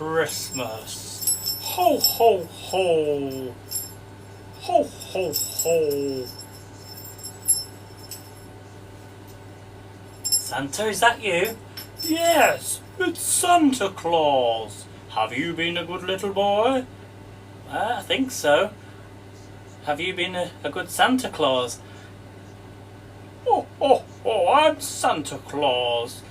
Christmas. Ho, ho, ho. Ho, ho, ho. Santa, is that you? Yes, it's Santa Claus. Have you been a good little boy? I think so. Have you been a good Santa Claus? Oh, oh, oh, I'm Santa Claus.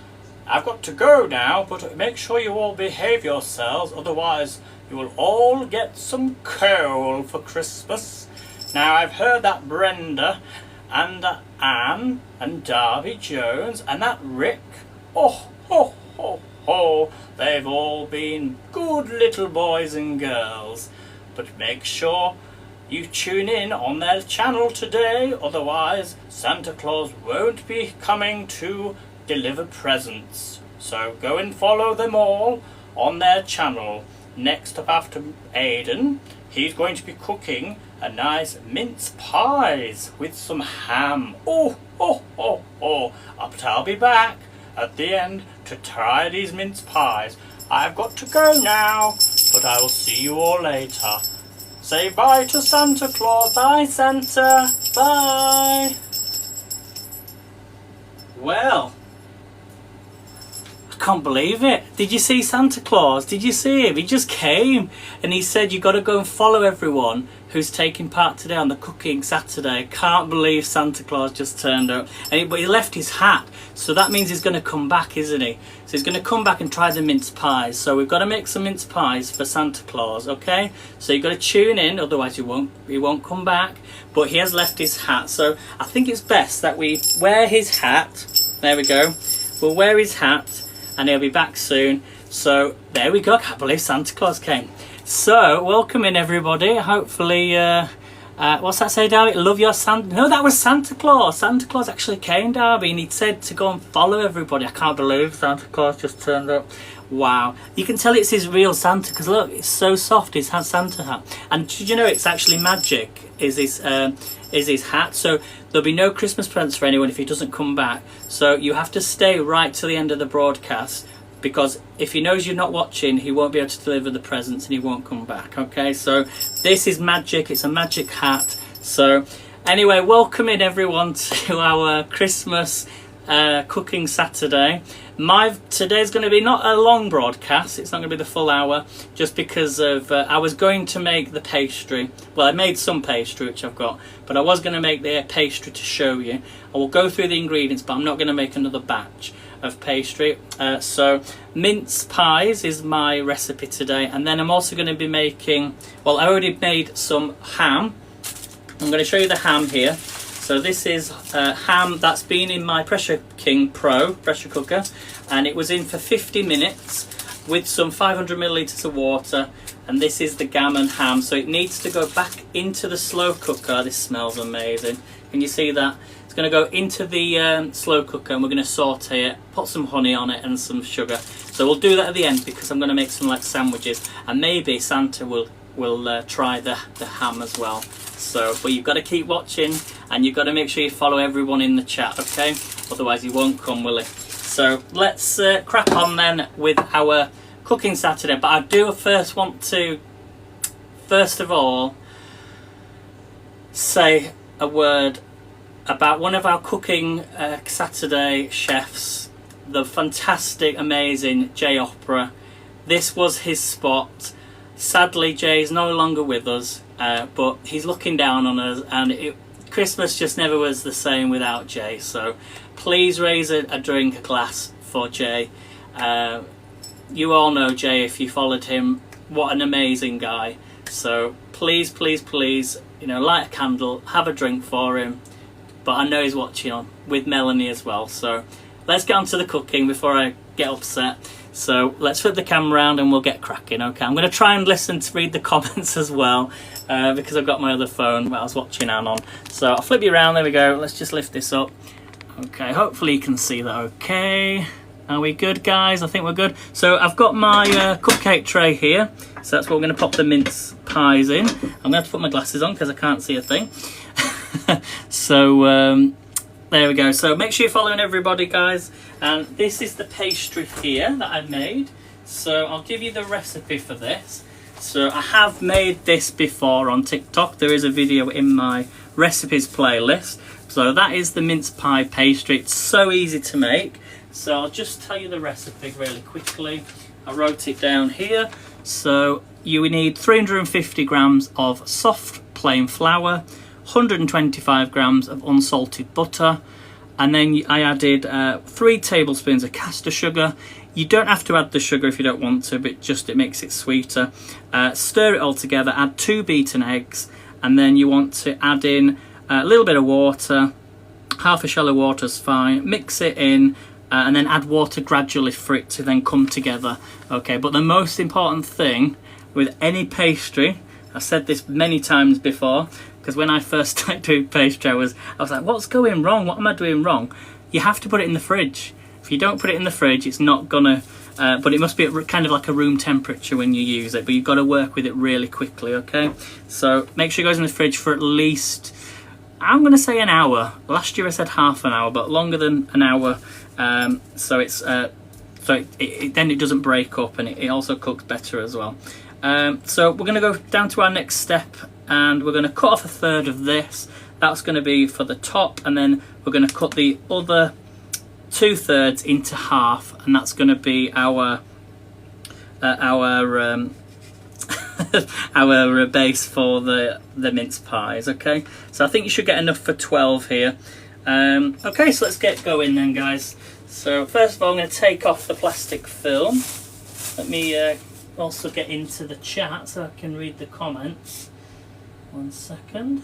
I've got to go now, but make sure you all behave yourselves, otherwise you will all get some coal for Christmas. Now, I've heard that Brenda and Anne and Darby Jones and that Rick, oh, ho, ho, ho, they've all been good little boys and girls. But make sure you tune in on their channel today, otherwise Santa Claus won't be coming to deliver presents. So go and follow them all on their channel. Next up after Aidan, he's going to be cooking a nice mince pies with some ham. Oh, oh, oh, oh. But I'll be back at the end to try these mince pies. I've got to go now, but I will see you all later. Say bye to Santa Claus. Bye, Santa. Bye. Well, I can't believe it. Did you see Santa Claus? Did you see him? He just came and he said you got to go and follow everyone who's taking part today on the Cooking Saturday. Can't believe Santa Claus just turned up. But he left his hat, so that means he's going to come back, isn't he? So he's going to come back and try the mince pies. So we've got to make some mince pies for Santa Claus, okay? So you've got to tune in, otherwise he won't come back. But he has left his hat, so I think it's best that we wear his hat. There we go. We'll wear his hat and he'll be back soon. So there we go. I can't believe Santa Claus came. So welcome in everybody. Hopefully what's that say, Darby? Love your Santa. No, that was Santa Claus. Santa Claus actually came, Darby, and he said to go and follow everybody. I can't believe Santa Claus just turned up. Wow, you can tell it's his real Santa because look, it's so soft, his Santa hat. And did you know it's actually magic, is his hat? So there'll be no Christmas presents for anyone if he doesn't come back. So you have to stay right to the end of the broadcast, because if he knows you're not watching, he won't be able to deliver the presents and he won't come back, okay? So this is magic, it's a magic hat. So anyway, welcome in everyone to our Christmas Cooking Saturday. Today's going to be not a long broadcast, it's not going to be the full hour, just because of I was going to make the pastry. Well, I made some pastry which I've got, but I was going to make the pastry to show you. I will go through the ingredients, but I'm not going to make another batch of pastry. So mince pies is my recipe today, and then I'm also going to be making, well, I already made some ham. I'm going to show you the ham here. So this is ham that's been in my Pressure King Pro pressure cooker, and it was in for 50 minutes with some 500 millilitres of water, and this is the gammon ham. So it needs to go back into the slow cooker. This smells amazing. Can you see that? It's going to go into the slow cooker, and we're going to saute it, put some honey on it and some sugar. So we'll do that at the end because I'm going to make some like sandwiches, and maybe Santa will try the ham as well. So, but you've got to keep watching, and you've got to make sure you follow everyone in the chat, okay? Otherwise he won't come, will he? So let's crack on then with our Cooking Saturday. But I do first want to, first of all, say a word about one of our Cooking Saturday chefs, the fantastic, amazing Jay Opera. This was his spot. Sadly, Jay's no longer with us, but he's looking down on us, and Christmas just never was the same without Jay. So please raise a drink, a glass for Jay. You all know Jay if you followed him. What an amazing guy. So please, please, please, light a candle, have a drink for him. But I know he's watching on with Melanie as well. So let's get on to the cooking before I get upset. So let's flip the camera around and we'll get cracking, okay? I'm going to try and read the comments as well, because I've got my other phone that I was watching Anne on. So I'll flip you around, there we go. Let's just lift this up. Okay, hopefully you can see that okay. Are we good, guys? I think we're good. So I've got my cupcake tray here. So that's what we're going to pop the mince pies in. I'm going to have to put my glasses on because I can't see a thing. So there we go. So make sure you're following everybody, guys. And this is the pastry here that I made. So I'll give you the recipe for this. So I have made this before on TikTok. There is a video in my recipes playlist. So that is the mince pie pastry. It's so easy to make. So I'll just tell you the recipe really quickly. I wrote it down here. So you need 350 grams of soft plain flour, 125 grams of unsalted butter, and then I added 3 tablespoons of caster sugar. You don't have to add the sugar if you don't want to, but just it makes it sweeter. Stir it all together, add 2 beaten eggs, and then you want to add in a little bit of water, half a shell of water is fine, mix it in, and then add water gradually for it to then come together. Okay, but the most important thing with any pastry, I've said this many times before, because when I first started doing pastry, I was like, what's going wrong? What am I doing wrong? You have to put it in the fridge. If you don't put it in the fridge, it's not gonna, but it must be at kind of like a room temperature when you use it, but you've got to work with it really quickly, okay? So make sure it goes in the fridge for at least, I'm gonna say an hour. Last year I said half an hour, but longer than an hour. So it's, then it doesn't break up, and it also cooks better as well. So we're gonna go down to our next step, and we're gonna cut off a third of this. That's gonna be for the top, and then we're gonna cut the other 2/3 into half, and that's going to be our our base for the mince pies. Okay, so I think you should get enough for 12 here. Okay, so let's get going then, guys. So first of all, I'm going to take off the plastic film. Let me also get into the chat so I can read the comments. 1 second.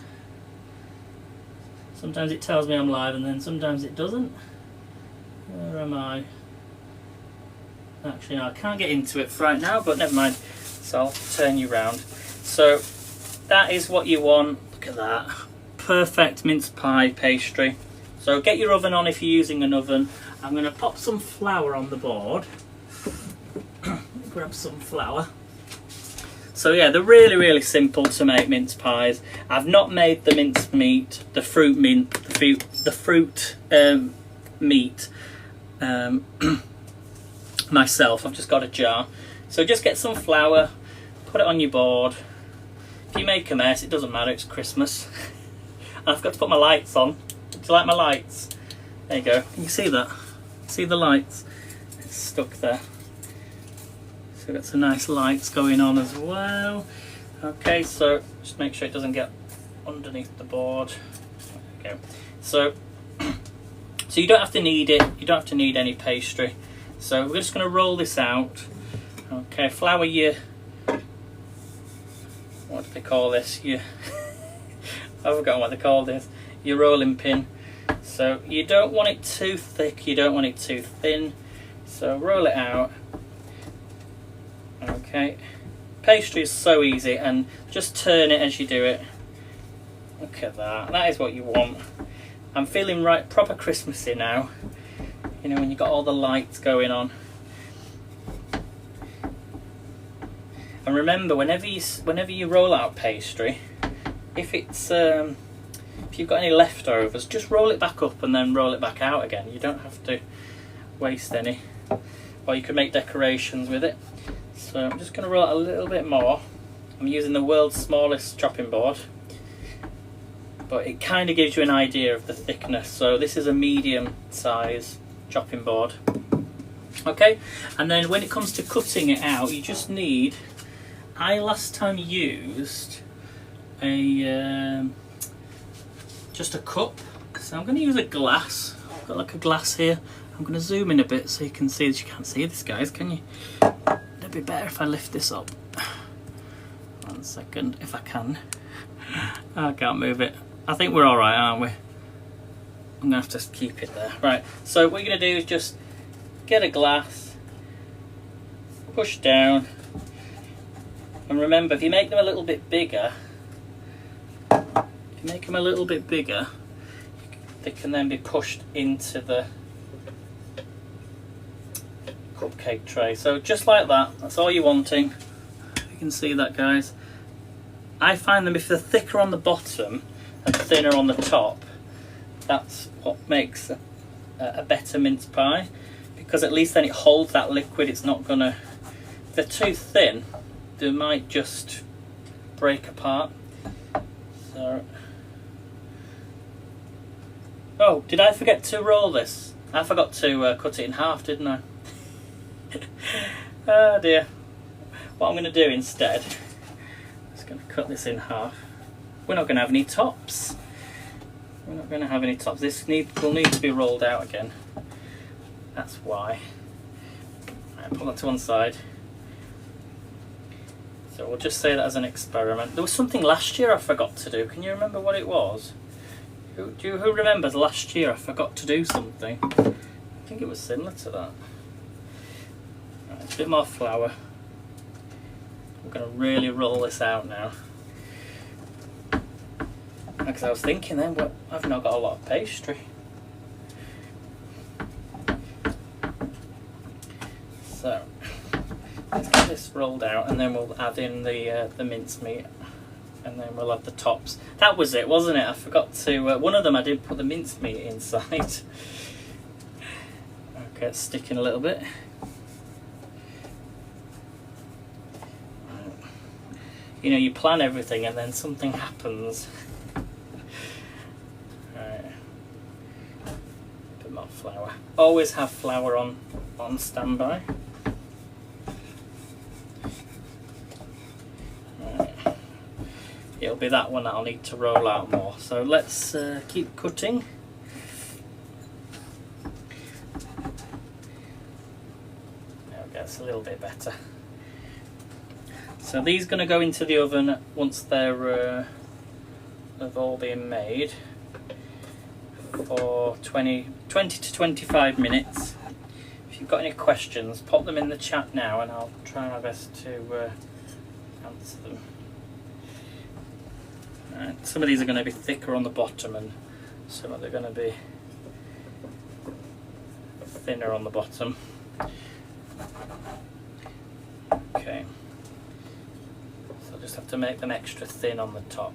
Sometimes it tells me I'm live, and then sometimes it doesn't. Where am I? Actually, no, I can't get into it right now, but never mind. So I'll turn you round. So that is what you want. Look at that. Perfect mince pie pastry. So get your oven on if you're using an oven. I'm going to pop some flour on the board. Grab some flour. So yeah, they're really, really simple to make mince pies. I've not made the mince meat, the fruit meat myself. I've just got a jar. So just get some flour, put it on your board. If you make a mess, it doesn't matter, it's Christmas. I forgot to put my lights on. Do you like my lights? There you go. Can you see that? See the lights? It's stuck there. So we've got some nice lights going on as well. Okay, so just make sure it doesn't get underneath the board. There we go. So you don't have to knead it, you don't have to knead any pastry. So we're just going to roll this out. Okay, flour your, what do they call this? I've forgotten what they call this. Your rolling pin. So you don't want it too thick, you don't want it too thin. So roll it out. Okay, pastry is so easy, and just turn it as you do it. Look at that, that is what you want. I'm feeling right proper Christmassy now. You know, when you've got all the lights going on. And remember, whenever you roll out pastry, if you've got any leftovers, just roll it back up and then roll it back out again. You don't have to waste any. Or you could make decorations with it. So I'm just going to roll it a little bit more. I'm using the world's smallest chopping board, but it kind of gives you an idea of the thickness. So this is a medium size chopping board. Okay, and then when it comes to cutting it out, you just need, I last time used just a cup, so I'm going to use a glass. I've got like a glass here. I'm going to zoom in a bit so you can see this. You can't see this, guys, can you? It'd be better if I lift this up. 1 second, if I can. I can't move it. I think we're alright, aren't we? I'm going to have to keep it there. Right, so what you're going to do is just get a glass, push down, and remember, if you make them a little bit bigger, they can then be pushed into the cupcake tray. So just like that, that's all you're wanting. You can see that, guys. I find them, if they're thicker on the bottom and thinner on the top, that's what makes a better mince pie, because at least then it holds that liquid. It's not gonna if they're too thin, they might just break apart. So, oh, did I forget to roll this? I forgot to cut it in half, didn't I? Oh dear. What I'm going to do instead, I'm just going to cut this in half. We're not going to have any tops. We're not going to have any tops. This will need to be rolled out again. That's why. Right, put that to one side. So we'll just say that as an experiment. There was something last year I forgot to do. Can you remember what it was? Who remembers last year I forgot to do something? I think it was similar to that. Right, a bit more flour. We're going to really roll this out now. Because I was thinking then, well, I've not got a lot of pastry. So let's get this rolled out, and then we'll add in the mincemeat, and then we'll have the tops. That was it, wasn't it? I forgot to. One of them I did put the mincemeat inside. Okay, it's sticking a little bit. You know, you plan everything, and then something happens. Right. A bit more flour. Always have flour on standby. It'll be that one that I'll need to roll out more. So let's keep cutting. There we go, it's a little bit better. So these are going to go into the oven once they're have all been made for 20 to 25 minutes. If you've got any questions, pop them in the chat now and I'll try my best to answer them. Right, some of these are going to be thicker on the bottom and some of them are going to be thinner on the bottom. Okay, so I'll just have to make them extra thin on the top.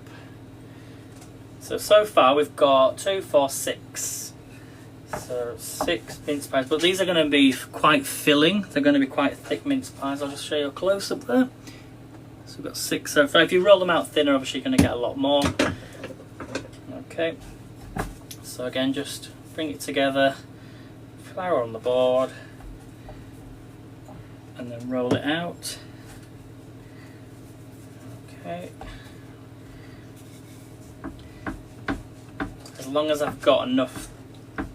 So far we've got 2, 4, 6. So 6 mince pies, but these are going to be quite filling. They're going to be quite thick mince pies. I'll just show you a close up there. So we've got 6 so far. If you roll them out thinner, obviously you're going to get a lot more. Okay, so again, just bring it together, flour on the board, and then roll it out. Okay. As long as I've got enough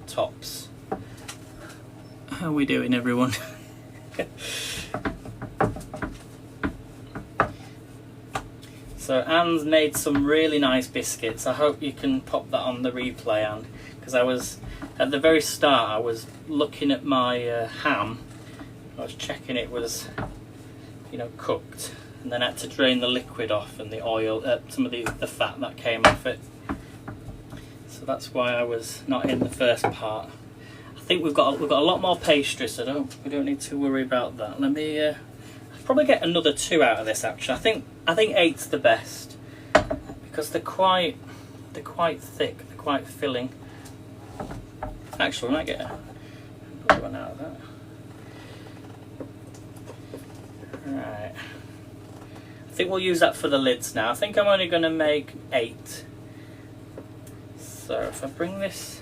tops. How are we doing, everyone? So Anne's made some really nice biscuits. I hope you can pop that on the replay, Anne, because I was at the very start I was looking at my ham. I was checking it was, you know, cooked, and then I had to drain the liquid off and the oil, some of the fat that came off it. So that's why I was not in the first part. I think we've got a lot more pastry, so we don't need to worry about that. Let me I'll probably get another 2 out of this. Actually, I think 8's the best because they're quite thick, they're quite filling. Actually, we might get another one out of that. Right. I think we'll use that for the lids now. I think I'm only going to make 8. So if I bring this,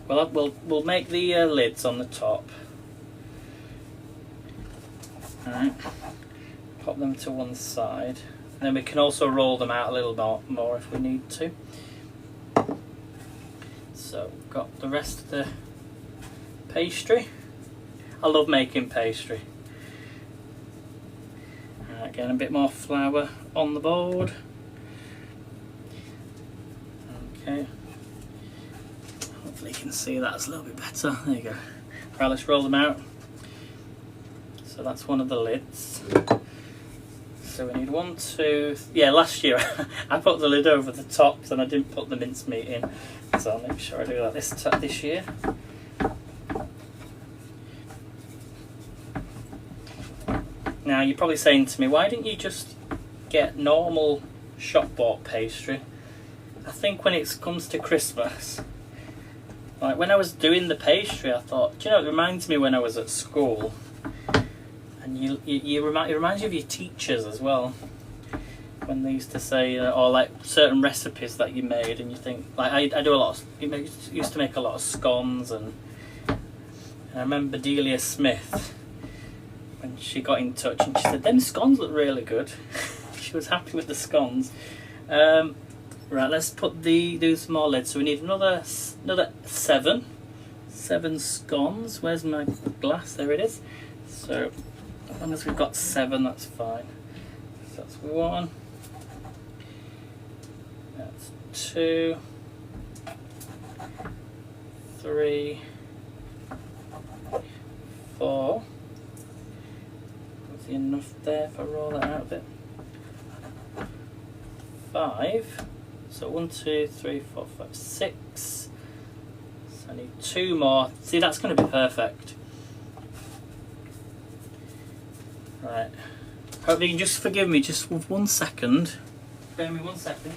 well, we'll make the lids on the top. Alright, pop them to one side, and then we can also roll them out a little more if we need to. So we've got the rest of the pastry. I love making pastry. Alright, again, a bit more flour on the board. Okay. Hopefully you can see that's a little bit better. There you go. Right, let's roll them out. So that's one of the lids. So we need 1, 2, yeah, last year I put the lid over the tops and I didn't put the mincemeat in. So I'll make sure I do that this year. Now you're probably saying to me, why didn't you just get normal shop bought pastry? I think when it comes to Christmas, like when I was doing the pastry, I thought, do you know, it reminds me when I was at school. And And it reminds you of your teachers as well, when they used to say, or like certain recipes that you made, and you think, like I do a lot of, used to make a lot of scones, and I remember Delia Smith, when she got in touch and she said, them scones look really good. She was happy with the scones. Right, let's do some more lids. So we need another 7 scones. Where's my glass? There it is. So as long as we've got 7, that's fine. So that's 1. That's 2, 3, 4. Is enough there if I roll that out a bit? 5. So 1, 2, 3, 4, 5, 6. So I need 2 more. See, that's going to be perfect. Right. Hope you can just forgive me just with 1 second. Bear me 1 second.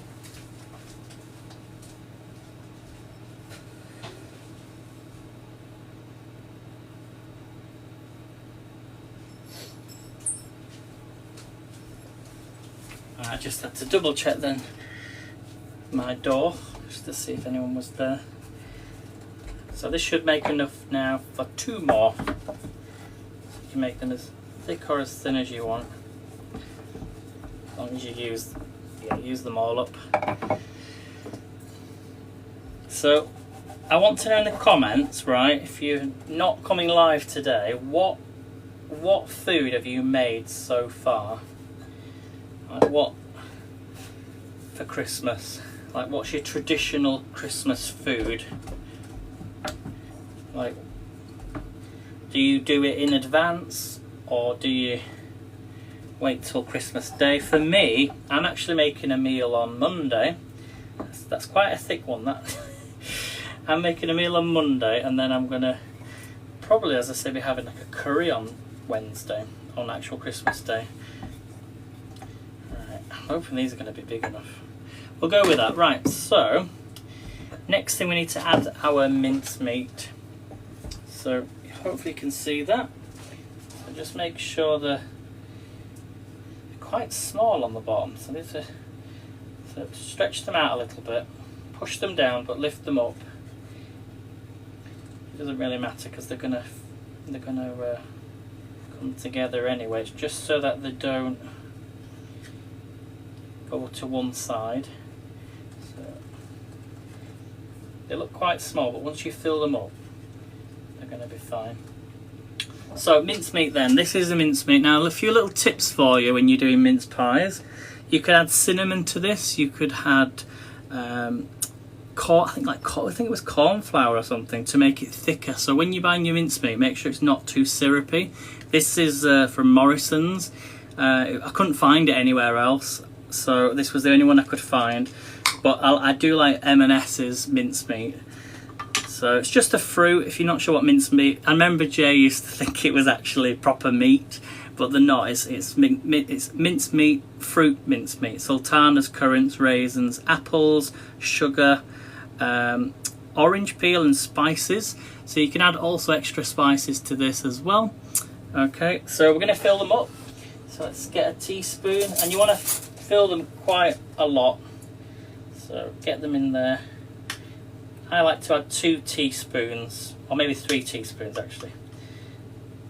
I just had to double check then my door just to see if anyone was there. So this should make enough now for 2 more. So you can make them as thick or as thin as you want, as long as you use them all up. So I want to know in the comments, right, if you're not coming live today, what food have you made so far? Like what for Christmas? Like what's your traditional Christmas food? Like, do you do it in advance or do you wait till Christmas Day? For me, I'm actually making a meal on Monday. That's quite a thick one, that. I'm making a meal on Monday, and then I'm gonna probably, as I say, be having like a curry on Wednesday, on actual Christmas Day. I'm hoping these are going to be big enough. We'll go with that. Right, so next thing we need to add our mincemeat. So hopefully you can see that. So just make sure they're quite small on the bottom. So need to stretch them out a little bit, push them down, but lift them up. It doesn't really matter because they're gonna come together anyway. It's just so that they don't go to one side. So they look quite small, but once you fill them up, they're going to be fine. So mincemeat then. This is a mincemeat. Now a few little tips for you when you're doing mince pies. You could add cinnamon to this. You could add I think it was corn flour or something to make it thicker. So when you're buying your mincemeat, make sure it's not too syrupy. This is from Morrison's. I couldn't find it anywhere else, so this was the only one I could find. But I do like M&S's mincemeat. So it's just a fruit. If you're not sure what mincemeat, I remember Jay used to think it was actually proper meat, but they're not. It's mincemeat, fruit mincemeat. Sultanas, currants, raisins, apples, sugar, orange peel and spices. So you can add also extra spices to this as well. Okay, so we're going to fill them up. So let's get a teaspoon, and you want to fill them quite a lot. So get them in there. I like to add 2 teaspoons, or maybe 3 teaspoons actually.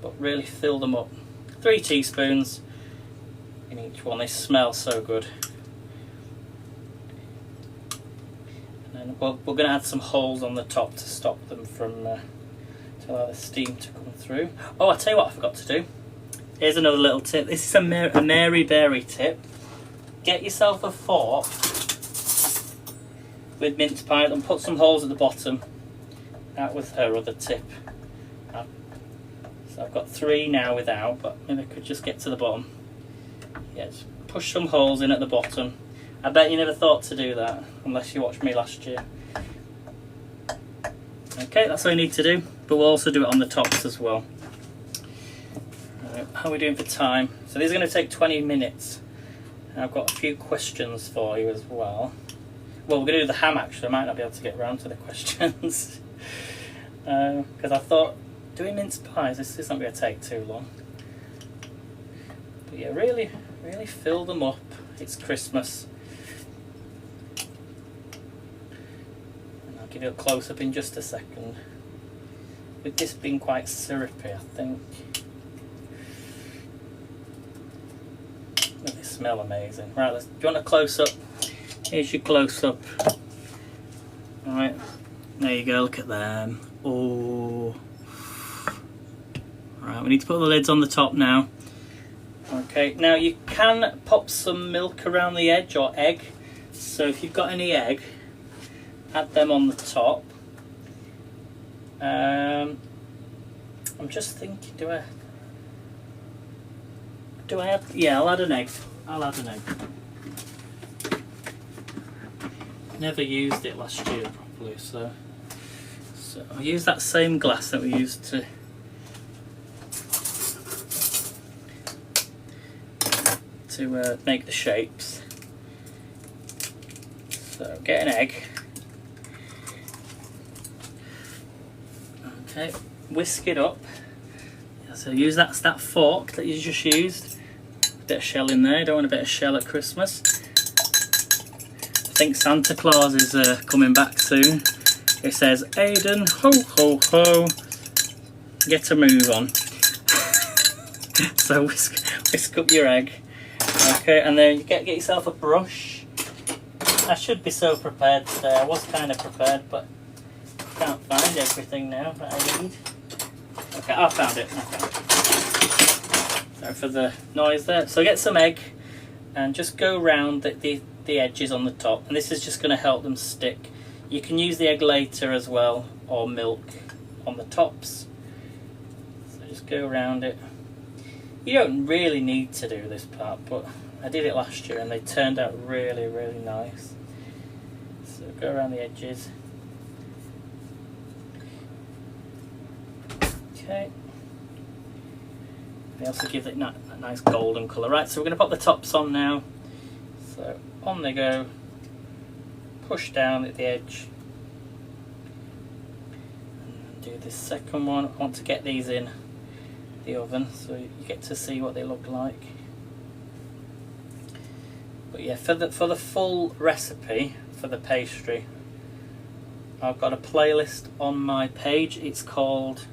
But really fill them up. 3 teaspoons in each one. They smell so good. And then we're going to add some holes on the top to stop them from to allow the steam to come through. Oh, I'll tell you what I forgot to do. Here's another little tip. This is a Mary Berry tip. Get yourself a fork with mince pie and put some holes at the bottom. That was her other tip. So I've got 3 now without, but maybe I could just get to the bottom. Yeah, just push some holes in at the bottom. I bet you never thought to do that unless you watched me last year. Okay, that's all you need to do, but we'll also do it on the tops as well. How are we doing for time? So these are going to take 20 minutes. And I've got a few questions for you as well. Well, we're going to do the ham actually. I might not be able to get around to the questions. Because I thought, doing mince pies, this isn't going to take too long. But yeah, really fill them up. It's Christmas. And I'll give you a close-up in just a second. With this being quite syrupy, I think. They smell amazing. Right, do you want a close-up? Here's your close-up. Alright, there you go, look at them. Oh. Right, we need to put the lids on the top now. Okay, now you can pop some milk around the edge or egg. So if you've got any egg, add them on the top. I'm just thinking, do I add? Yeah, I'll add an egg. I'll add an egg. Never used it last year properly, so I'll use that same glass that we used to make the shapes. So get an egg. Okay, whisk it up. So use that fork that you just used. Bit of shell in there. You don't want a bit of shell at Christmas. I think Santa Claus is coming back soon. It says, Aidan, ho ho ho, get a move on. So whisk up your egg. Okay, and then you get yourself a brush. I should be so prepared today. I was kind of prepared, but can't find everything now that I need. Okay, I found it. Sorry for the noise there. So get some egg and just go round the edges on the top, and this is just going to help them stick. You can use the egg later as well, or milk on the tops. So just go around it. You don't really need to do this part, but I did it last year and they turned out really nice. So go around the edges. Okay. They also give it that nice golden colour. Right, so we're going to pop the tops on now. So on they go. Push down at the edge. And do this second one. I want to get these in the oven so you get to see what they look like. But yeah, for the full recipe for the pastry, I've got a playlist on my page. It's called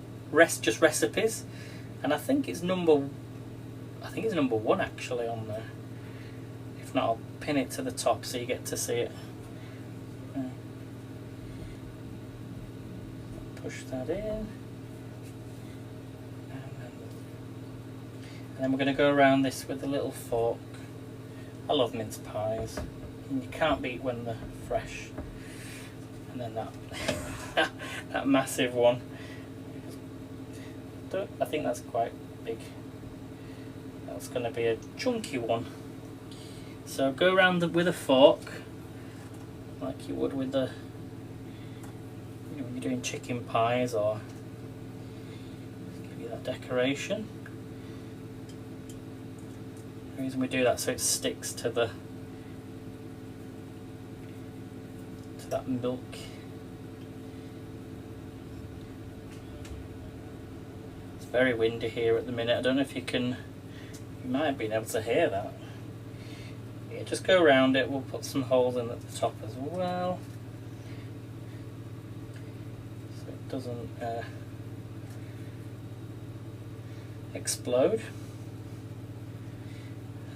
just recipes, and I think it's number 1 actually on there. If not, I'll pin it to the top so you get to see it. Push that in, and then we're going to go around this with a little fork. I love mince pies, and you can't beat when they're fresh. And then that that massive one. I think that's quite big. That's going to be a chunky one. So go around with a fork, like you would with the, when you're doing chicken pies, or give you that decoration. The reason we do that so it sticks to that milk. It's very windy here at the minute. I don't know if you might have been able to hear that. Yeah, just go around it. We'll put some holes in at the top as well, so it doesn't explode.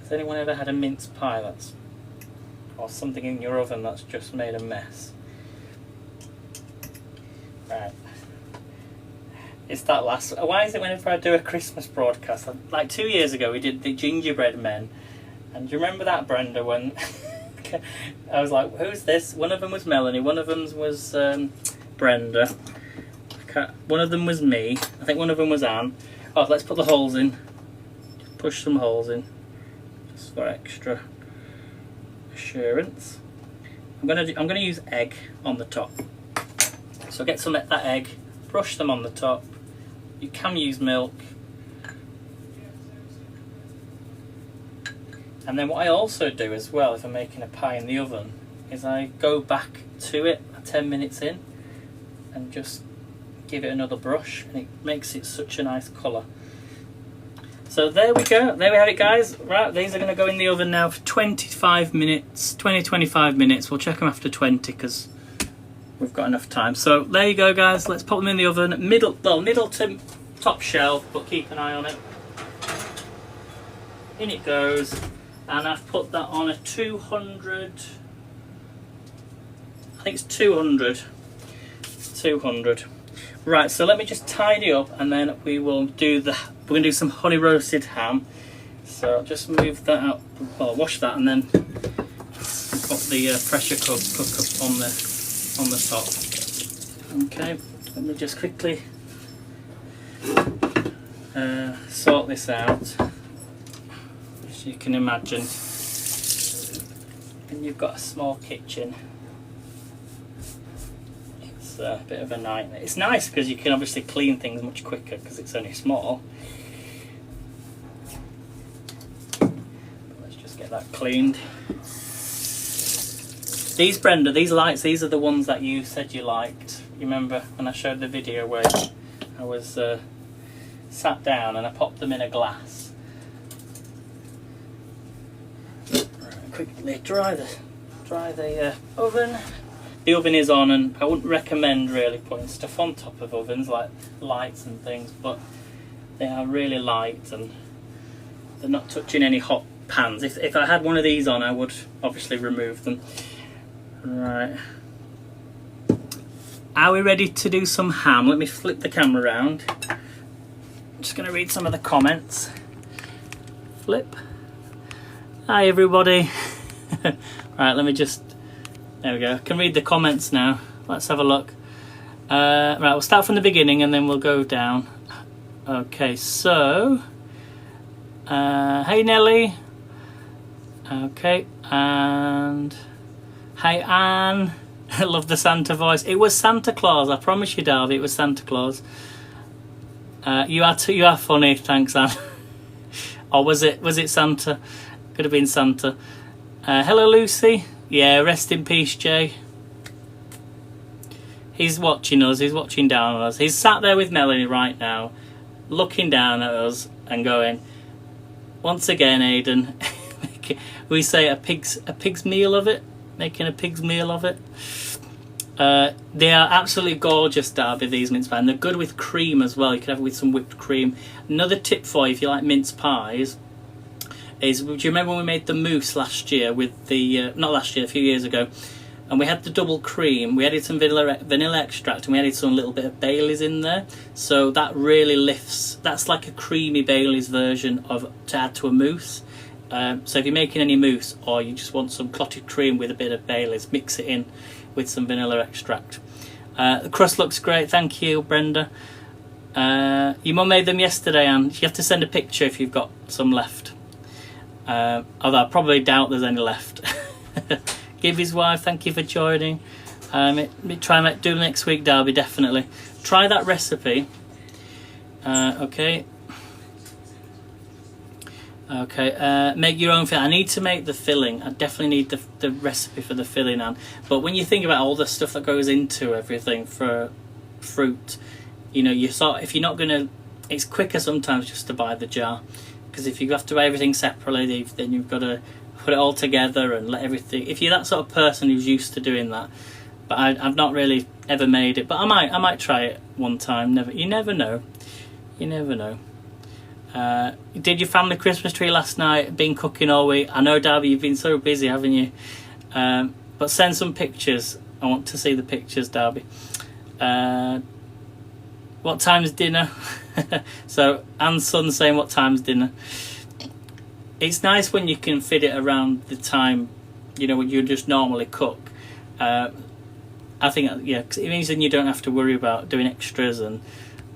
Has anyone ever had a mince pie or something in your oven that's just made a mess? Right. It's that last. Why is it whenever I do a Christmas broadcast? Like 2 years ago we did the gingerbread men. And do you remember that, Brenda, when I was like, who's this? One of them was Melanie, one of them was Brenda. One of them was me. I think one of them was Anne. Oh, let's put the holes in. Just push some holes in. Just for extra assurance. I'm gonna use egg on the top. So get some of that egg, brush them on the top. You can use milk. And then what I also do as well, if I'm making a pie in the oven, is I go back to it 10 minutes in and just give it another brush, and it makes it such a nice colour. So there we go. There we have it, guys. Right, these are going to go in the oven now for 25 minutes. 20-25 minutes. We'll check them after 20 because we've got enough time. So there you go, guys. Let's pop them in the oven. Middle to top shelf, but keep an eye on it. In it goes. And I've put that on a 200. I think it's 200. 200. Right, so let me just tidy up and then we will do we're going to do some honey roasted ham. So I'll just move that out, well, wash that and then put the pressure cook up on the top. Okay, let me just quickly sort this out. As you can imagine, when you've got a small kitchen, a bit of a nightmare. It's nice because you can obviously clean things much quicker because it's only small. Let's just get that cleaned. These, Brenda, these lights, these are the ones that you said you liked. You remember when I showed the video where I was sat down and I popped them in a glass. Right, quickly dry the oven. The oven is on, and I wouldn't recommend really putting stuff on top of ovens like lights and things, but they are really light and they're not touching any hot pans. If I had one of these on, I would obviously remove them. Right. Are we ready to do some ham? Let me flip the camera around. I'm just going to read some of the comments. Flip. Hi everybody. Right, let me just... There we go. I can read the comments now. Let's have a look. Right, we'll start from the beginning and then we'll go down. Okay, so... hey Nelly. Okay, and... Hey Anne. I love the Santa voice. It was Santa Claus, I promise you, Darby, it was Santa Claus. You are funny, thanks Anne. Or was it Santa? Could have been Santa. Hello Lucy. Yeah, rest in peace, Jay. He's watching us, he's watching down on us. He's sat there with Melanie right now, looking down at us and going, once again, Aidan, we say a pig's meal of it, making a pig's meal of it. They are absolutely gorgeous, Darby, these mince pies. And they're good with cream as well. You can have it with some whipped cream. Another tip for you, if you like mince pies, is, do you remember when we made the mousse last year with the, not last year, a few years ago, and we had the double cream, we added some vanilla extract and we added some little bit of Baileys in there, so that really lifts, that's like a creamy Baileys version to add to a mousse. So if you're making any mousse or you just want some clotted cream with a bit of Baileys, mix it in with some vanilla extract. The crust looks great, thank you Brenda. Your mum made them yesterday, and you have to send a picture if you've got some left. Although I probably doubt there's any left. Give his wife, thank you for joining. Try and do next week, Darby, definitely. Try that recipe. Okay. Okay, make your own filling. I need to make the filling. I definitely need the recipe for the filling, Anne. But when you think about all the stuff that goes into everything for fruit, you know, if you're not going to... It's quicker sometimes just to buy the jar. Because if you have to buy everything separately, then you've got to put it all together and let everything... If you're that sort of person who's used to doing that, but I've not really ever made it. But I might try it one time. You never know. You never know. Did your family Christmas tree last night? Been cooking all week? I know, Darby, you've been so busy, haven't you? But send some pictures. I want to see the pictures, Darby. What time's dinner? So Anne's son saying what time's dinner. It's nice when you can fit it around the time, you know, when you just normally cook. I think, yeah, cause it means then you don't have to worry about doing extras. And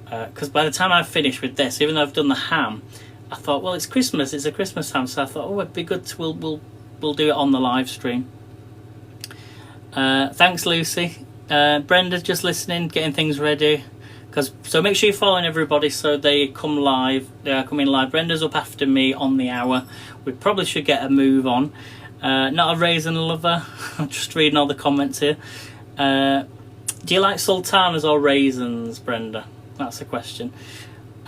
because by the time I've finished with this, even though I've done the ham, I thought, well, it's Christmas, it's a Christmas ham, so I thought, oh, it'd be good to, we'll do it on the live stream. Thanks, Lucy. Brenda's just listening, getting things ready. So make sure you're following everybody so they come live. They are coming live. Brenda's up after me on the hour. We probably should get a move on. Not a raisin lover. I'm just reading all the comments here. Do you like sultanas or raisins, Brenda? That's the question.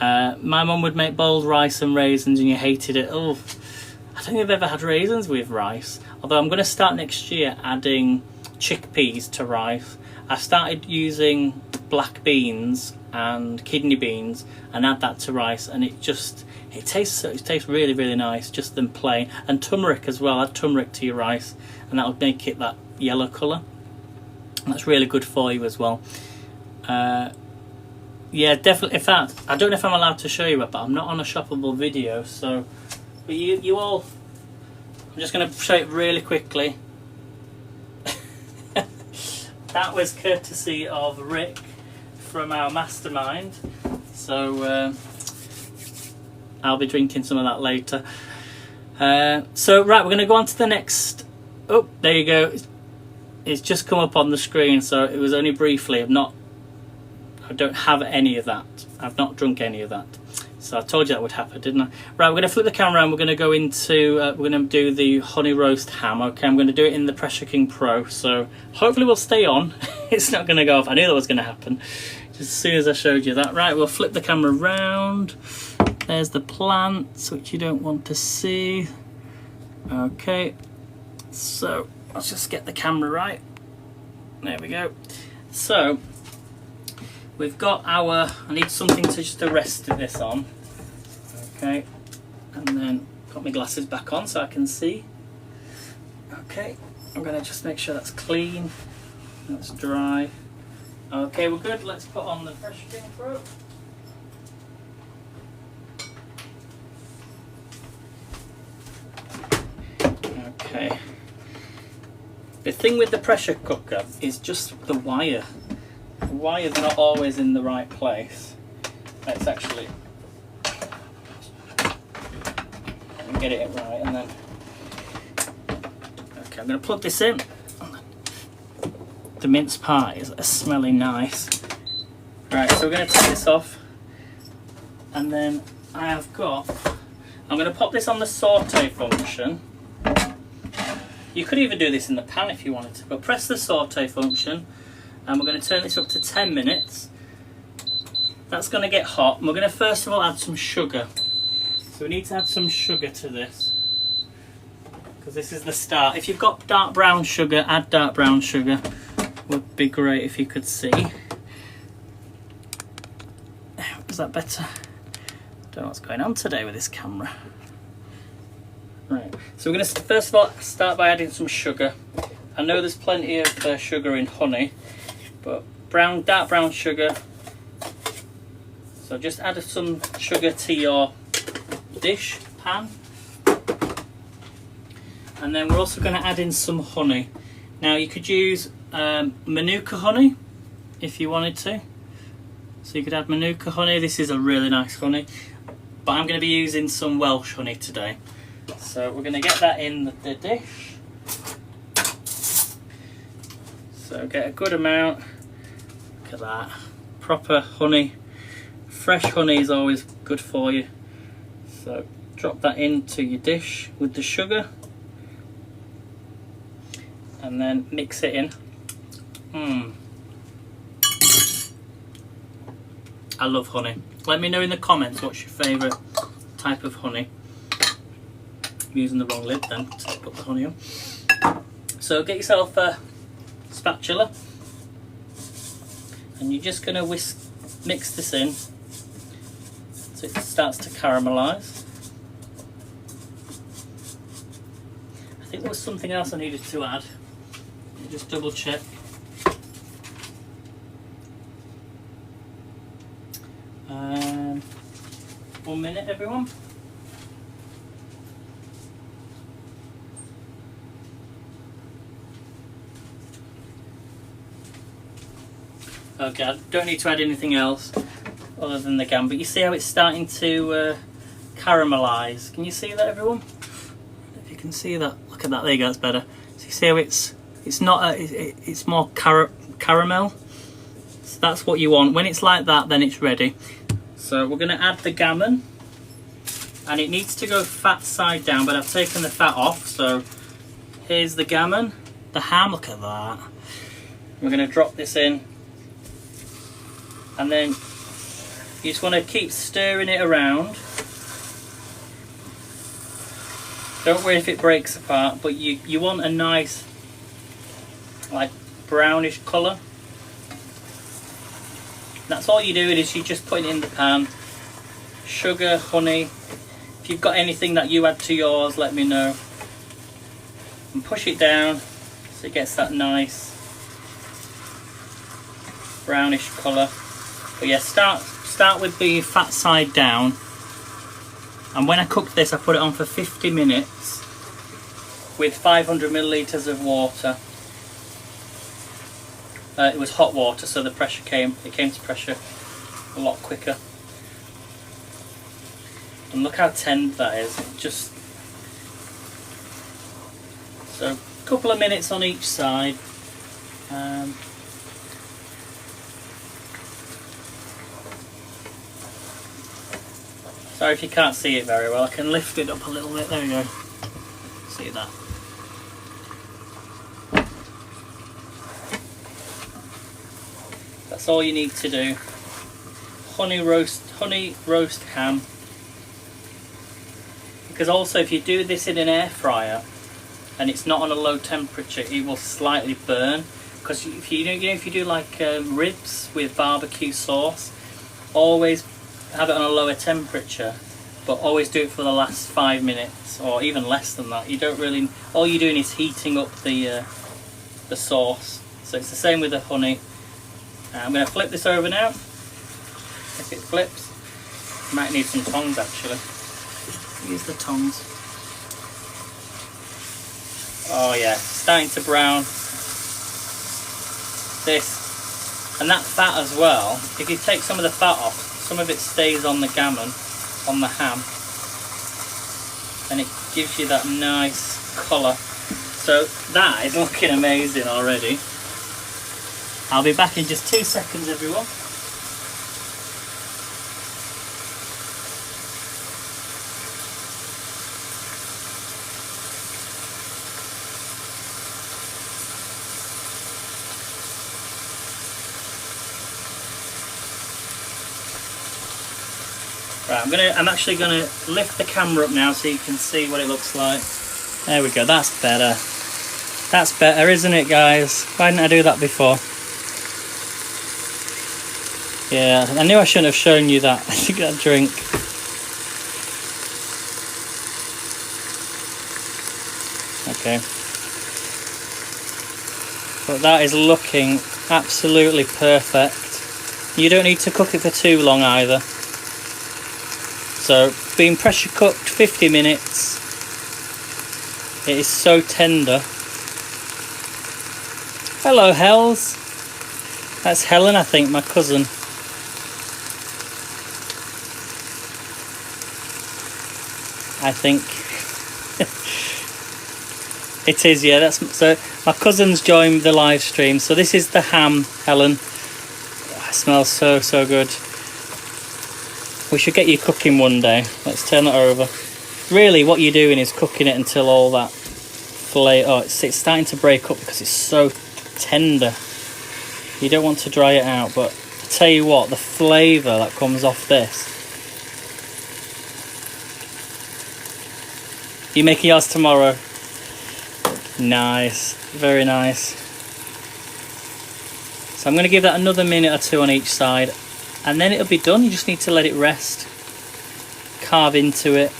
My mum would make boiled rice and raisins and you hated it. Oh, I don't think I've ever had raisins with rice. Although I'm going to start next year adding chickpeas to rice. I started using black beans and kidney beans and add that to rice, and it tastes really, really nice, just than plain. And turmeric as well. Add turmeric to your rice and that would make it that yellow colour. That's really good for you as well. Yeah, definitely. In fact, I don't know if I'm allowed to show you it, but I'm not on a shoppable video, so but you all, I'm just going to show it really quickly. That was courtesy of Rick from our mastermind, so I'll be drinking some of that later. So right, we're going to go on to the next. Oh, there you go. It's just come up on the screen, so it was only briefly. I don't have any of that. I've not drunk any of that. So I told you that would happen, didn't I? Right, we're going to flip the camera around. We're going to go into, we're going to do the honey roast ham. Okay, I'm going to do it in the Pressure King Pro. So hopefully we'll stay on. It's not going to go off. I knew that was going to happen just as soon as I showed you that. Right, we'll flip the camera around. There's the plants, which you don't want to see. Okay, so let's just get the camera right. There we go. So we've got our, I need something to just to rest this on. Okay, and then got my glasses back on so I can see. Okay, I'm going to just make sure that's clean, that's dry. Okay, we're good. Let's put on the Pressure King Pro. Okay. The thing with the pressure cooker is just the wire. The wire's not always in the right place. Let's actually get it right, and then okay, I'm going to plug this in. The mince pies are smelling nice. Right, so we're going to take this off, and then I'm going to pop this on the saute function. You could even do this in the pan if you wanted to, but press the saute function, and we're going to turn this up to 10 minutes. That's going to get hot, and we're going to first of all add some sugar. So we need to add some sugar to this, because this is the start. If you've got dark brown sugar, add dark brown sugar. Would be great if you could see. Is that better? Don't know what's going on today with this camera. Right, so we're going to first of all start by adding some sugar. I know there's plenty of sugar in honey, but dark brown sugar. So just add some sugar to your dish pan, and then we're also going to add in some honey. Now you could use Manuka honey if you wanted to. So you could add Manuka honey. This is a really nice honey, but I'm going to be using some Welsh honey today. So we're going to get that in the dish. So get a good amount. Look at that. Proper honey. Fresh honey is always good for you. So drop that into your dish with the sugar. And then mix it in. I love honey. Let me know in the comments what's your favourite type of honey. I'm using the wrong lid then to put the honey on. So get yourself a spatula, and you're just going to mix this in so it starts to caramelise. I think there was something else I needed to add. Just double check. One minute, everyone. Okay, I don't need to add anything else other than the gam, but you see how it's starting to caramelise. Can you see that, everyone? If you can see that, look at that. There you go. That's better. So you see how it's not it's more caramel. So that's what you want. When it's like that, then it's ready. So we're going to add the gammon, and it needs to go fat side down, but I've taken the fat off. So here's the gammon, the ham. Look at that. We're going to drop this in, and then You just want to keep stirring it around. Don't worry if it breaks apart, but you want a nice, like, brownish colour. That's all you're doing, is you're just putting it in the pan. Sugar, honey. If you've got anything that you add to yours, let me know. And push it down so it gets that nice brownish colour. But yeah, start with the fat side down. And when I cooked this, I put it on for 50 minutes with 500 millilitres of water. It was hot water, so the pressure came to pressure a lot quicker. And look how tender that is. Just so a couple of minutes on each side. Sorry if you can't see it very well. I can lift it up a little bit. There we go. See that? That's all you need to do. Honey roast ham. Because also, if you do this in an air fryer and it's not on a low temperature, it will slightly burn. Because if you do like ribs with barbecue sauce, always have it on a lower temperature, but always do it for the last 5 minutes or even less than that. You don't really. All you're doing is heating up the sauce. So it's the same with the honey. I'm going to flip this over now. If it flips, might need some tongs actually. Use the tongs. Oh yeah, starting to brown. This and that fat as well. If you take some of the fat off, some of it stays on the gammon, on the ham, and it gives you that nice colour. So that is looking amazing already. I'll be back in just 2 seconds, everyone. Right, I'm actually gonna lift the camera up now so you can see what it looks like. There we go, that's better. That's better, isn't it, guys? Why didn't I do that before? Yeah, I knew I shouldn't have shown you that. That drink. Okay. But that is looking absolutely perfect. You don't need to cook it for too long either. So, being pressure cooked 50 minutes. It is so tender. Hello, Hells. That's Helen, I think, my cousin. I think. It is, yeah. That's so. My cousin's joined the live stream. So this is the ham, Helen. Oh, it smells so good. We should get you cooking one day. Let's turn it over. Really, what you're doing is cooking it until all that flavour. Oh, it's starting to break up because it's so tender. You don't want to dry it out, but I tell you what, the flavour that comes off this. You making yours tomorrow? Nice, very nice. So I'm going to give that another minute or two on each side, and then it'll be done. You just need to let it rest, carve into it,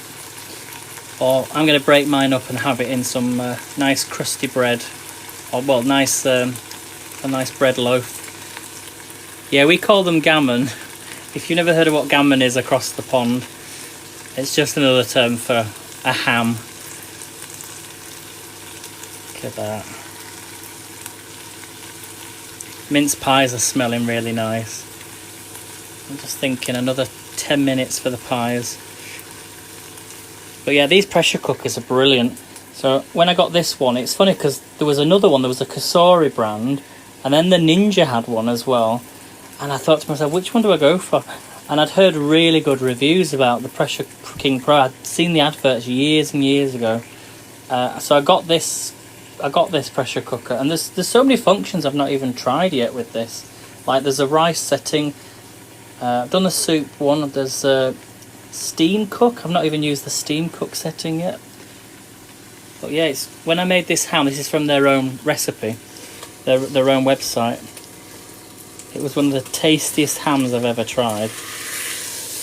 or I'm going to break mine up and have it in some nice crusty bread, or well, a nice bread loaf. Yeah, we call them gammon. If you've never heard of what gammon is across the pond, it's just another term for a ham. Look at that. Mince pies are smelling really nice. I'm just thinking another 10 minutes for the pies. But yeah, these pressure cookers are brilliant. So when I got this one, it's funny because there was another one, there was a Kasori brand, and then the Ninja had one as well. And I thought to myself, which one do I go for? And I'd heard really good reviews about the Pressure Cooking Pro. I'd seen the adverts years and years ago. So I got this pressure cooker, and there's so many functions I've not even tried yet with this. Like there's a rice setting, I've done the soup one. There's steam cook. I've not even used the steam cook setting yet. But yeah, it's, when I made this ham, this is from their own recipe, their own website. It was one of the tastiest hams I've ever tried.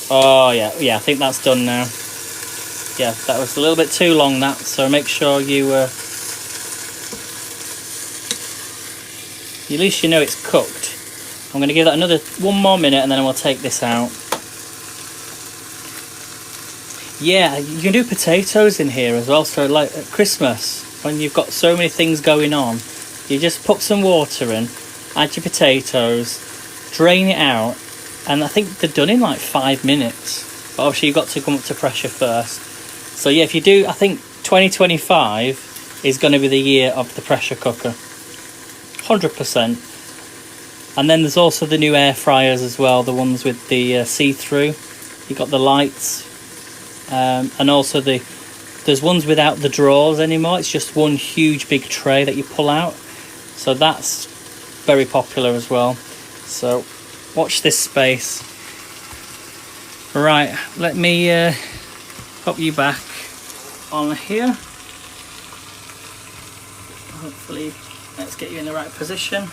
Oh yeah, I think that's done now. Yeah, that was a little bit too long, that, so make sure you at least you know it's cooked. I'm going to give that one more minute and then we'll take this out. Yeah, you can do potatoes in here as well, so like at Christmas, when you've got so many things going on, you just put some water in, add your potatoes, drain it out, and I think they're done in like 5 minutes. But obviously you've got to come up to pressure first. So yeah, if you do, I think 2025 is going to be the year of the pressure cooker. 100%. And then there's also the new air fryers as well, the ones with the see-through. You've got the lights. And also there's ones without the drawers anymore. It's just one huge big tray that you pull out. So that's very popular as well. So watch this space. Right, let me pop you back on here. Hopefully, let's get you in the right position.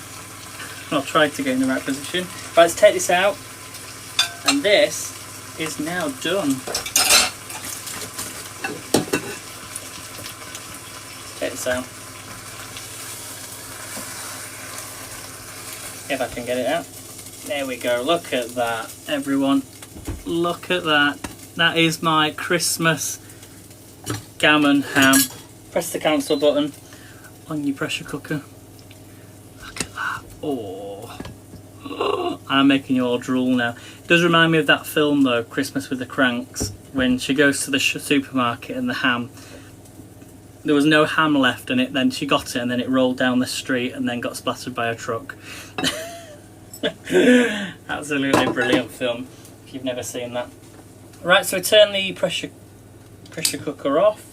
I'll try to get in the right position. Right, let's take this out. And this is now done. Take this out. If I can get it out. There we go. Look at that, everyone. Look at that. That is my Christmas gammon ham. Press the cancel button on your pressure cooker. Look at that. Oh. I'm making you all drool now. It does remind me of that film though, Christmas with the Cranks, when she goes to the supermarket and the ham, there was no ham left in it, then she got it and then it rolled down the street and then got splattered by a truck. Absolutely brilliant film if you've never seen that. Right, so turn the pressure cooker off.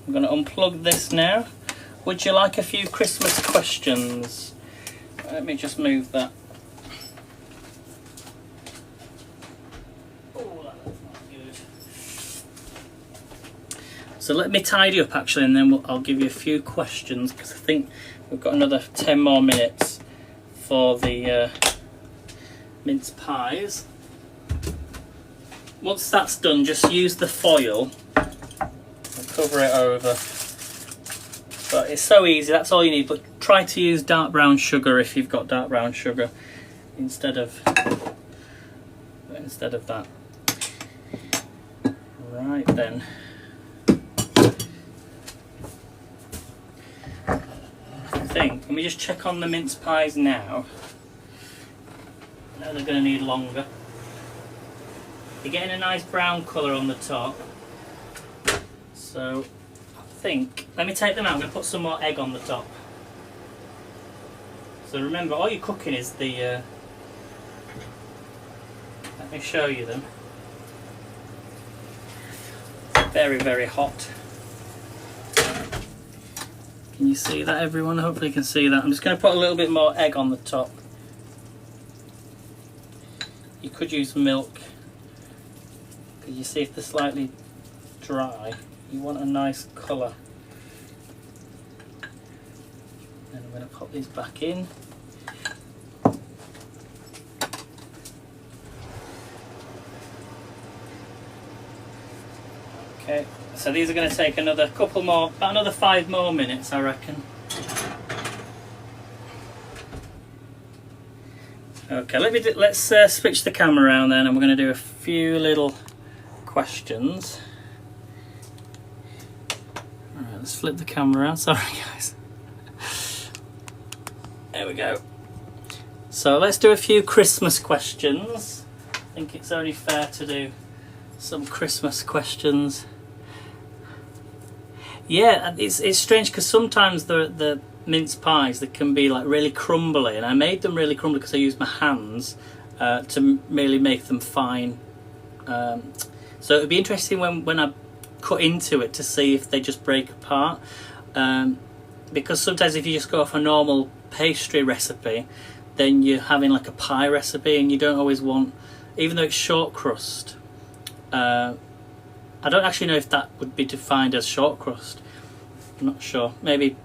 I'm going to unplug this now. Would you like a few Christmas questions? Let me just move that. Oh, that looks not good. So let me tidy up actually, and then I'll give you a few questions, because I think we've got another 10 more minutes for the mince pies. Once that's done, just use the foil and cover it over. But it's so easy, that's all you need. But try to use dark brown sugar if you've got dark brown sugar instead of that. Right then. Let me just check on the mince pies now. I know they're going to need longer. You're getting a nice brown colour on the top. So I think, let me take them out. I'm going to put some more egg on the top. So remember, all you're cooking is the, let me show you them. Very, very hot. Can you see that, everyone? Hopefully you can see that. I'm just going to put a little bit more egg on the top. You could use milk, because you see if they're slightly dry, you want a nice colour. And I'm going to pop these back in. Okay, so these are going to take another couple more, about another 5 more minutes, I reckon. Okay, let's switch the camera around then, and we're going to do a few little questions. Alright, let's flip the camera around. Sorry, guys. There we go. So let's do a few Christmas questions. I think it's only fair to do some Christmas questions. Yeah, it's strange because sometimes the mince pies, they can be like really crumbly, and I made them really crumbly because I used my hands to really make them fine. So it'd be interesting when I cut into it to see if they just break apart, because sometimes if you just go off a normal pastry recipe, then you're having like a pie recipe, and you don't always want even though it's short crust. I don't actually know if that would be defined as short crust. I'm not sure. Maybe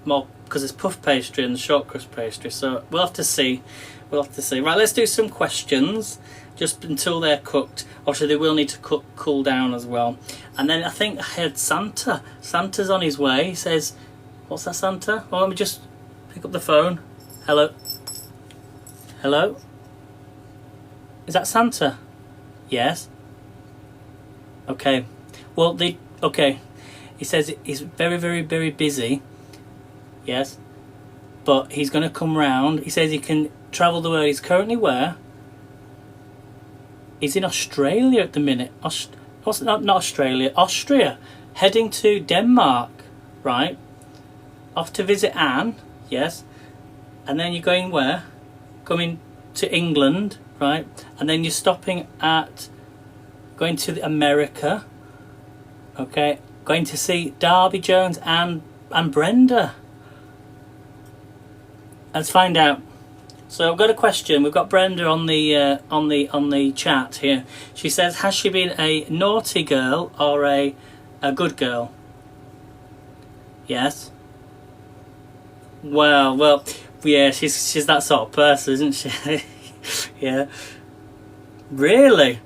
more because it's puff pastry and short crust pastry. So we'll have to see. We'll have to see. Right, let's do some questions just until they're cooked. Obviously, they will need to cool down as well. And then I think I heard Santa. Santa's on his way. He says, "What's that, Santa?" Well, let me just pick up the phone. Hello. Hello. Is that Santa? Yes. Okay. Well, okay. He says he's very, very, very busy. Yes. But he's going to come round. He says he can travel the world. He's currently where? He's in Australia at the minute. Not Australia. Austria. Heading to Denmark. Right. Off to visit Anne. Yes. And then you're going where? Coming to England. Right. And then you're stopping at... Going to America. Okay. Going to see Darby Jones and Brenda. Let's find out. So I've got a question. We've got Brenda on the chat here. She says, has she been a naughty girl or a good girl? Yes. Well, yeah. She's that sort of person, isn't she? Yeah. Really?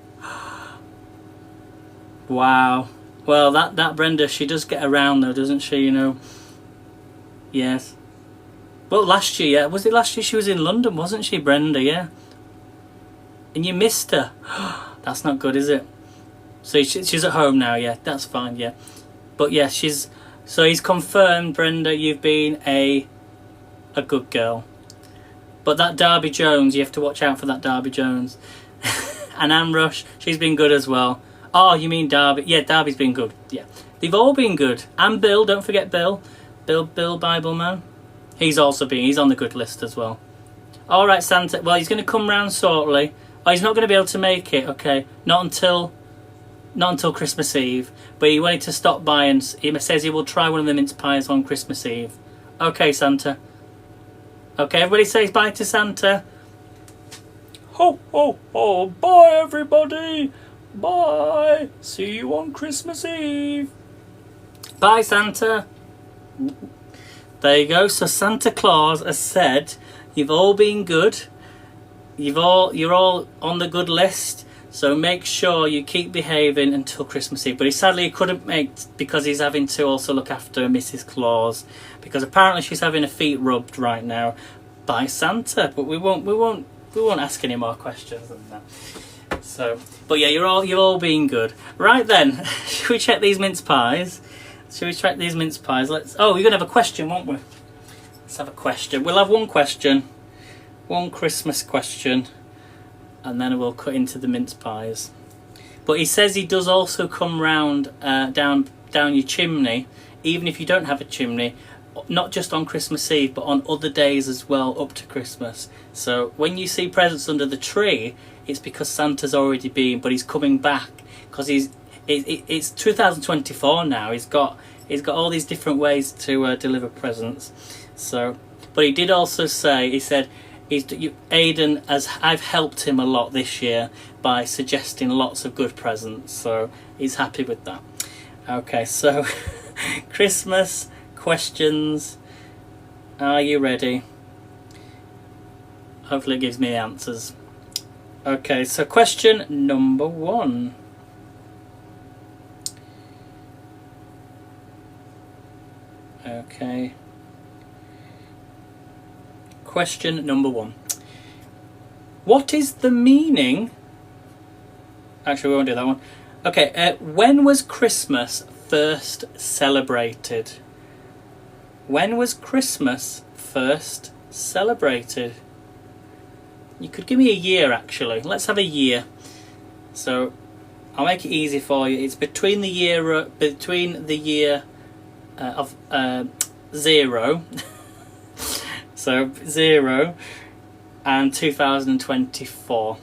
Wow. Well, that Brenda, she does get around though, doesn't she? You know. Yes. Well, last year, yeah. Was it last year she was in London, wasn't she, Brenda? Yeah. And you missed her. That's not good, is it? So she's at home now, yeah. That's fine, yeah. But yeah, so he's confirmed, Brenda, you've been a good girl. But that Darby Jones, you have to watch out for that Darby Jones. And Anne Rush, she's been good as well. Oh, you mean Darby? Yeah, Darby's been good. Yeah, they've all been good. And Bill, don't forget Bill. Bill Bibleman. He's on the good list as well. All right, Santa. Well, he's going to come round shortly. Oh, he's not going to be able to make it. Okay, not until Christmas Eve. But he wanted to stop by, and he says he will try one of the mince pies on Christmas Eve. Okay, Santa. Okay, everybody says bye to Santa. Ho ho ho! Bye, everybody. Bye. See you on Christmas Eve. Bye, Santa. There you go. So Santa Claus has said, you've all been good. You're all on the good list. So make sure you keep behaving until Christmas Eve. But he couldn't make, because he's having to also look after Mrs. Claus, because apparently she's having her feet rubbed right now by Santa. But we won't ask any more questions than that. So, but yeah, you're all being good. Right then, should we check these mince pies? Oh, we're gonna have a question, won't we? Let's have a question. We'll have one question, one Christmas question, and then we'll cut into the mince pies. But he says he does also come round down your chimney, even if you don't have a chimney, not just on Christmas Eve, but on other days as well up to Christmas. So when you see presents under the tree, it's because Santa's already been, but he's coming back because it's 2024 now. He's got all these different ways to deliver presents. So, but he did also say, he said, Aidan, I've helped him a lot this year by suggesting lots of good presents. So he's happy with that. Okay, so Christmas questions. Are you ready? Hopefully it gives me the answers. Okay, so question number 1. Okay. Question number 1. What is the meaning... Actually, we won't do that one. Okay, when was Christmas first celebrated? When was Christmas first celebrated? You could give me a year, actually. Let's have a year. So I'll make it easy for you. It's between the year of 0. So 0 and 2024.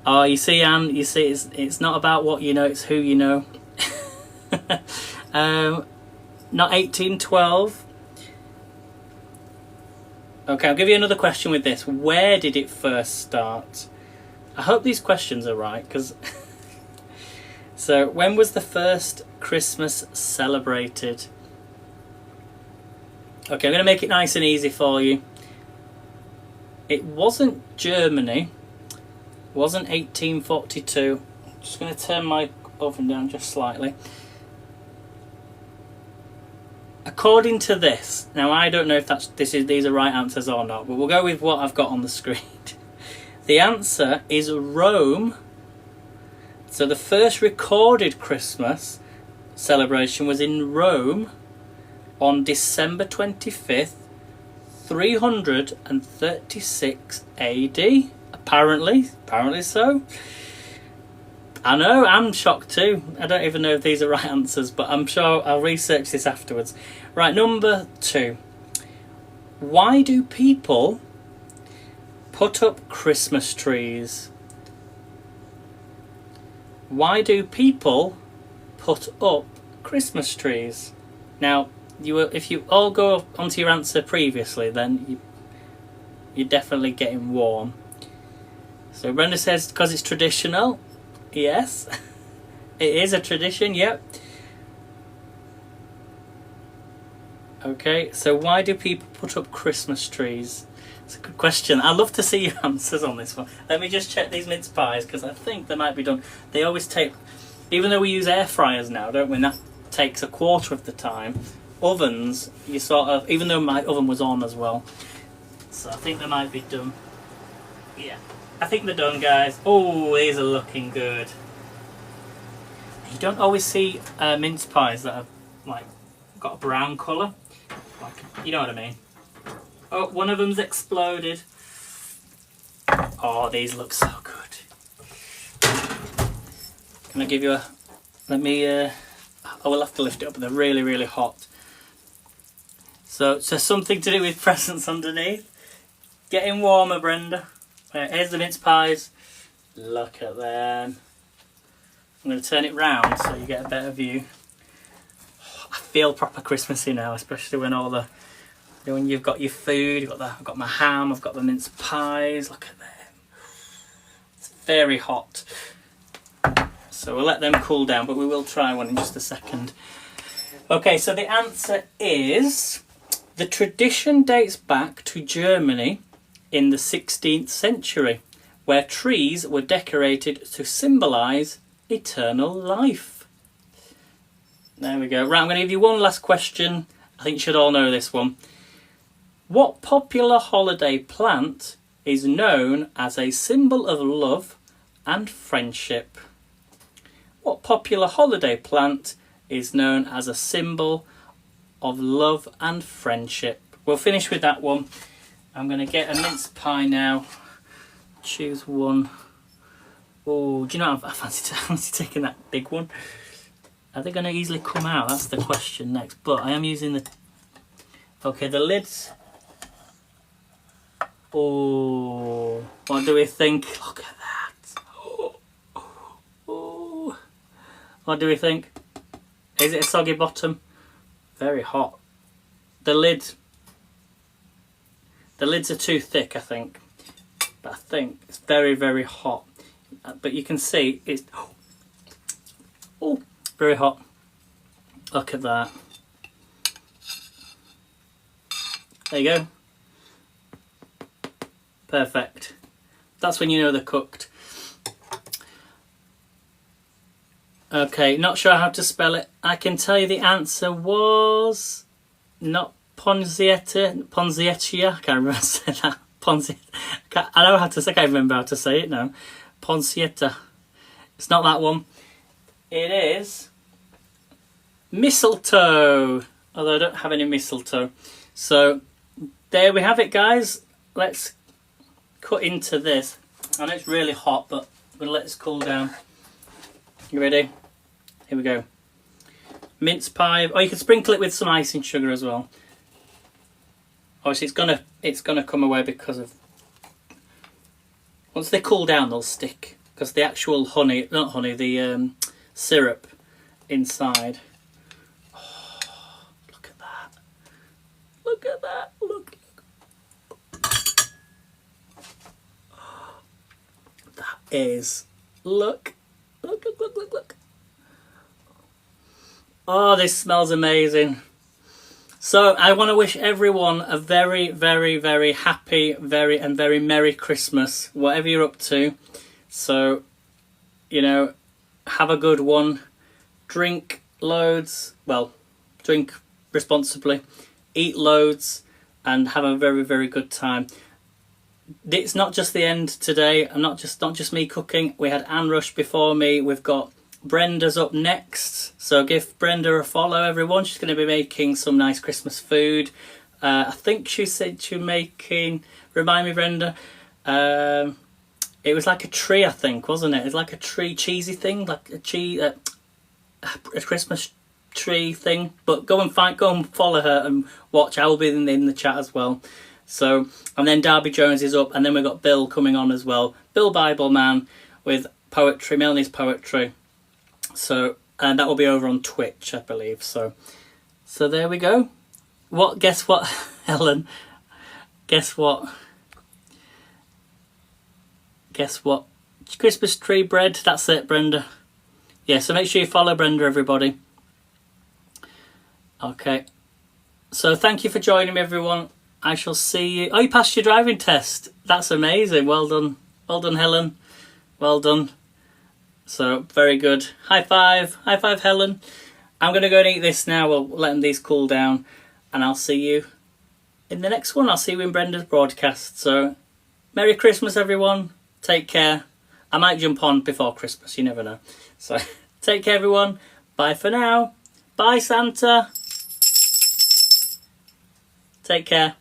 Oh, you see, Anne. You see, it's not about what you know; it's who you know. Not 1812. Okay, I'll give you another question with this. Where did it first start? I hope these questions are right, because... So, when was the first Christmas celebrated? Okay, I'm going to make it nice and easy for you. It wasn't Germany. It wasn't 1842. I'm just going to turn my oven down just slightly. According to this, now I don't know if these are right answers or not, but we'll go with what I've got on the screen. The answer is Rome. So the first recorded Christmas celebration was in Rome on December 25th, 336 AD. Apparently so. I know, I'm shocked too. I don't even know if these are right answers, but I'm sure I'll research this afterwards. Right, number 2. Why do people put up Christmas trees? Why do people put up Christmas trees? Now, if you all go onto your answer previously, then you're definitely getting warm. So Brenda says because it's traditional. Yes, it is a tradition, yep. Okay, so why do people put up Christmas trees? It's a good question. I'd love to see your answers on this one. Let me just check these mince pies, because I think they might be done. They always take, even though we use air fryers now, don't we, and that takes a quarter of the time, ovens, you sort of, even though my oven was on as well, so I think they might be done. Yeah, I think they're done, guys. Oh, these are looking good. You don't always see mince pies that have like got a brown colour. Like, you know what I mean? Oh, one of them's exploded. Oh, these look so good. Can I give you a... Let me... I will have to lift it up. They're really, really hot. So something to do with presents underneath. Getting warmer, Brenda. Here's the mince pies. Look at them. I'm going to turn it round so you get a better view. Oh, I feel proper Christmassy now, especially when all the... When you've got your food, I've got my ham, I've got the mince pies, look at them. It's very hot. So we'll let them cool down, but we will try one in just a second. Okay, so the answer is, the tradition dates back to Germany in the 16th century, where trees were decorated to symbolise eternal life. There we go. Right, I'm going to give you one last question. I think you should all know this one. What popular holiday plant is known as a symbol of love and friendship? What popular holiday plant is known as a symbol of love and friendship? We'll finish with that one. I'm going to get a mince pie now. Choose one. Oh, do you know, I fancy taking that big one. Are they going to easily come out? That's the question next. But I am using the... Okay, the lids... Oh, what do we think? Look at that. Oh. What do we think? Is it a soggy bottom? Very hot. The lids are too thick, I think. But I think it's very, very hot. But you can see it's... Oh, very hot. Look at that. There you go. Perfect. That's when you know they're cooked. Okay, not sure how to spell it. I can tell you the answer was not Ponzietta. I can't remember how to say that. I know how to say. I can't remember how to say it now. Ponzietta. It's not that one. It is mistletoe. Although I don't have any mistletoe. So there we have it, guys. Let's cut into this. I know it's really hot, but I'm going to let this cool down. You ready? Here we go. Mince pie. Oh, you can sprinkle it with some icing sugar as well. Obviously, it's gonna come away because of... Once they cool down, they'll stick. Because the actual honey, not honey, the syrup inside. Oh, look at that. Look at that. Look. is. Look. Look, look, look, look, look. Oh, this smells amazing. So I want to wish everyone a very, very, very happy, very Merry Christmas, whatever you're up to. So, you know, have a good one. Drink loads. Well, drink responsibly. Eat loads. And have a very, very good time. It's not just the end today. I'm not just me cooking. We had Anne Rush before me. We've got Brenda's up next, so give Brenda a follow, everyone. She's going to be making some nice Christmas food. I think she said she was making, remind me, Brenda, it was like a tree, I think, wasn't it? It's like a tree cheesy thing, like a Christmas tree thing. But go and follow her and watch. I will be in the chat as well. So, and then Darby Jones is up, and then we've got Bill coming on as well. Bill Bibleman with poetry, Melanie's poetry. So, and that will be over on Twitch, I believe. So there we go. Guess what, Helen? Guess what? Christmas tree bread. That's it, Brenda. Yeah, so make sure you follow Brenda, everybody. Okay. So thank you for joining me, everyone. I shall see you. Oh, you passed your driving test. That's amazing. Well done. Well done, Helen. Well done. So, very good. High five. High five, Helen. I'm going to go and eat this now. We'll let these cool down. And I'll see you in the next one. I'll see you in Brenda's broadcast. So, Merry Christmas, everyone. Take care. I might jump on before Christmas. You never know. So, take care, everyone. Bye for now. Bye, Santa. Take care.